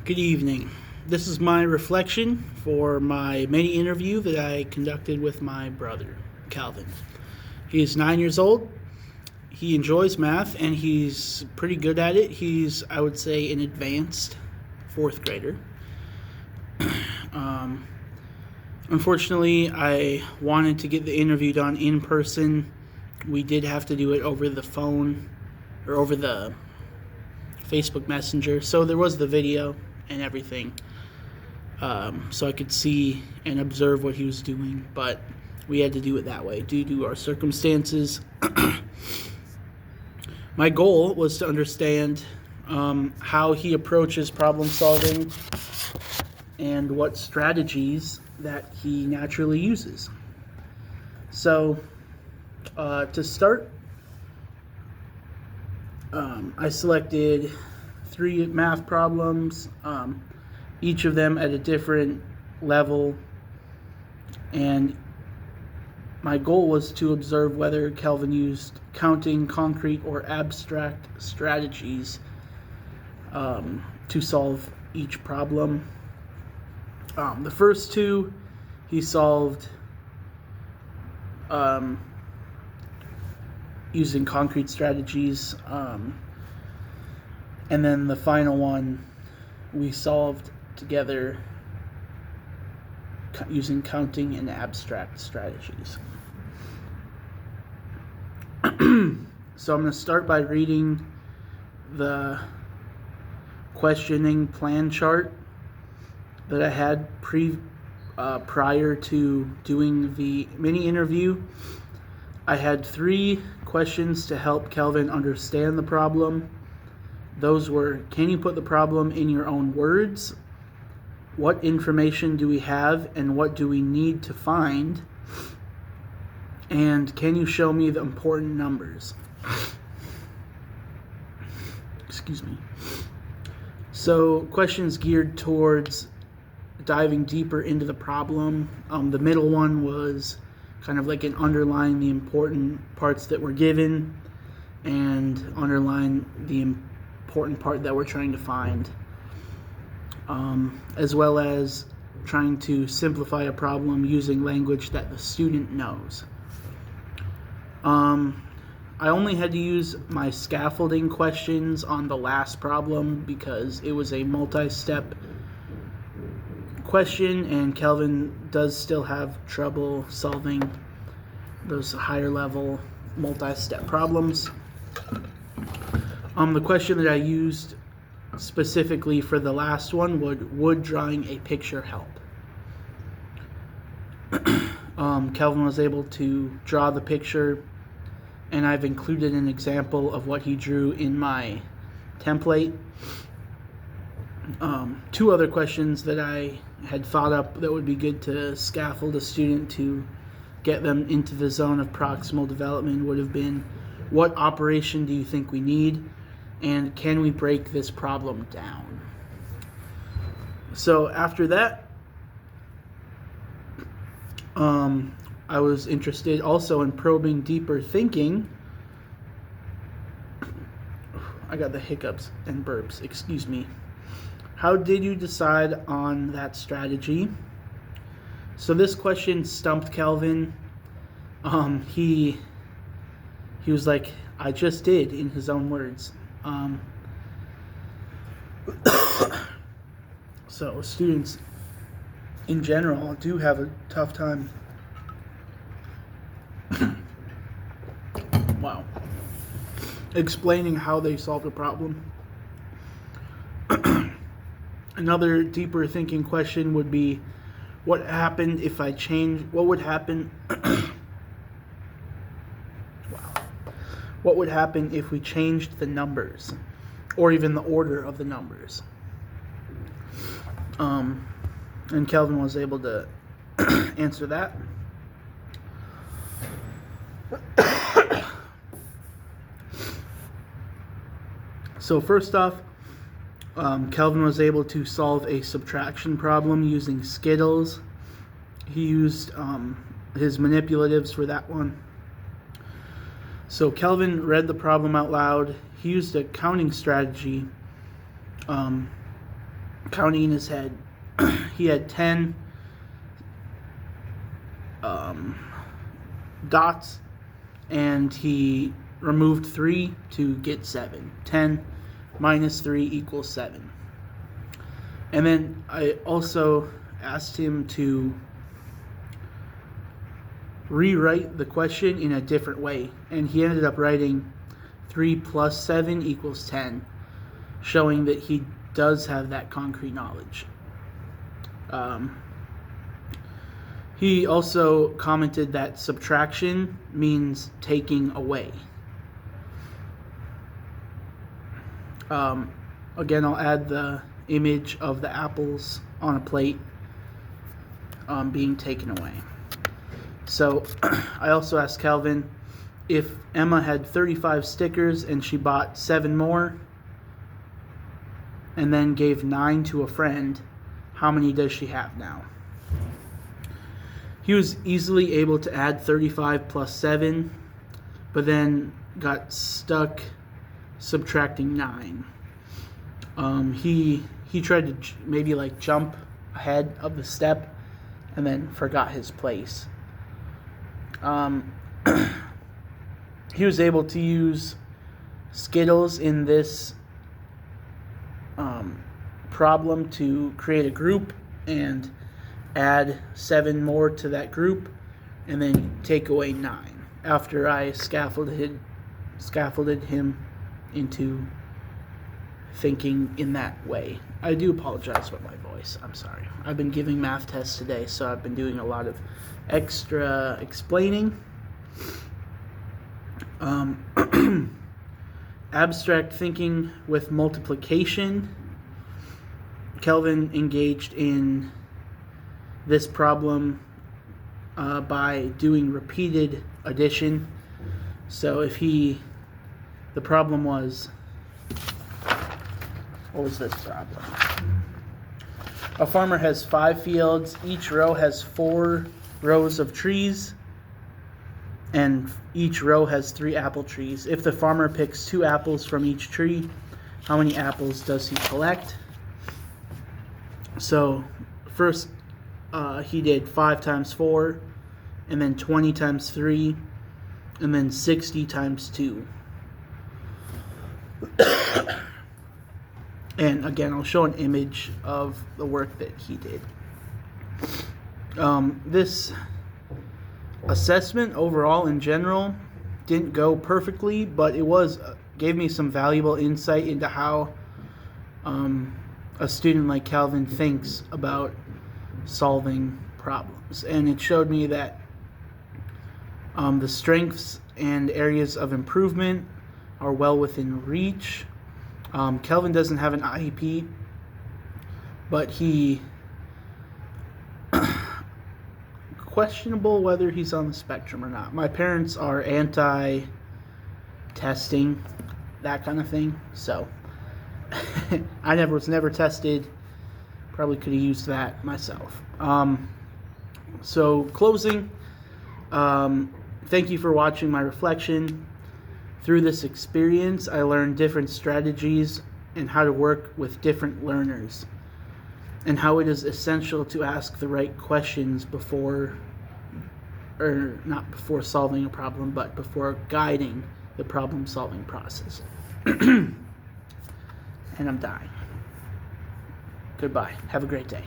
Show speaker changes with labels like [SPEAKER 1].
[SPEAKER 1] Good evening. This is my reflection for my mini interview that I conducted with my brother, Calvin. He is 9 years old. He enjoys math and he's pretty good at it. He's, I would say, an advanced fourth grader. Unfortunately, I wanted to get the interview done in person. We did have to do it over the phone or over the Facebook Messenger. So there was the video and everything. So I could see and observe what he was doing, but we had to do it that way due to our circumstances. My goal was to understand how he approaches problem solving and what strategies that he naturally uses. So to start, I selected 3 math problems, each of them at a different level, and my goal was to observe whether Kelvin used counting, concrete, or abstract strategies to solve each problem. The first 2 he solved using concrete strategies, and then the final one we solved together using counting and abstract strategies. So I'm going to start by reading the questioning plan chart that I had prior to doing the mini interview. I had 3 questions to help Kelvin understand the problem. Those were: can you put the problem in your own words? What information do we have and what do we need to find? And can you show me the important numbers? Excuse me. So questions geared towards diving deeper into the problem. The middle one was kind of like an underline the important parts that were given and underline the important part that we're trying to find, as well as trying to simplify a problem using language that the student knows. I only had to use my scaffolding questions on the last problem because it was a multi-step question and Kelvin does still have trouble solving those higher level multi-step problems. The question that I used specifically for the last one would drawing a picture help? Kelvin was able to draw the picture, and I've included an example of what he drew in my template. 2 other questions that I had thought up that would be good to scaffold a student to get them into the zone of proximal development would have been: what operation do you think we need? And can we break this problem down? So after that, I was interested also in probing deeper thinking. I got the hiccups and burps, excuse me. How did you decide on that strategy? So this question stumped Kelvin. He was like, I just did, in his own words. So students in general do have a tough time explaining how they solved a problem. Another deeper thinking question would be, what would happen if we changed the numbers, or even the order of the numbers? And Kelvin was able to answer that. So first off, Kelvin was able to solve a subtraction problem using Skittles. He used his manipulatives for that one. So Kelvin read the problem out loud. He used a counting strategy counting in his head, he had 10 dots, and he removed 3 to get 7. 10 minus 3 equals 7. And then I also asked him to rewrite the question in a different way, and he ended up writing 3 plus 7 equals 10, showing that he does have that concrete knowledge. He also commented that subtraction means taking away. Again, I'll add the image of the apples on a plate being taken away. So I also asked Calvin if Emma had 35 stickers and she bought 7 more and then gave 9 to a friend, how many does she have now? He was easily able to add 35 plus 7, but then got stuck subtracting 9. He tried to maybe like jump ahead of the step and then forgot his place. He was able to use Skittles in this problem to create a group and add 7 more to that group, and then take away 9 after I scaffolded him into thinking in that way. I do apologize for my voice. I'm sorry. I've been giving math tests today, so I've been doing a lot of extra explaining. Abstract thinking with multiplication. Kelvin engaged in this problem by doing repeated addition. So if the problem was, what was this problem? A farmer has 5 fields. Each row has 4 rows of trees, and each row has 3 apple trees. If the farmer picks 2 apples from each tree, how many apples does he collect? So first he did 5 times 4, and then 20 times 3, and then 60 times 2. And again, I'll show an image of the work that he did. This assessment overall in general didn't go perfectly, but it gave me some valuable insight into how a student like Calvin thinks about solving problems. And it showed me that the strengths and areas of improvement are well within reach. Kelvin doesn't have an IEP, but he questionable whether he's on the spectrum or not. My parents are anti-testing, that kind of thing, so I was never tested. Probably could have used that myself. So closing, thank you for watching my reflection. Through this experience, I learned different strategies and how to work with different learners, and how it is essential to ask the right questions before solving a problem, but before guiding the problem-solving process. And I'm dying. Goodbye. Have a great day.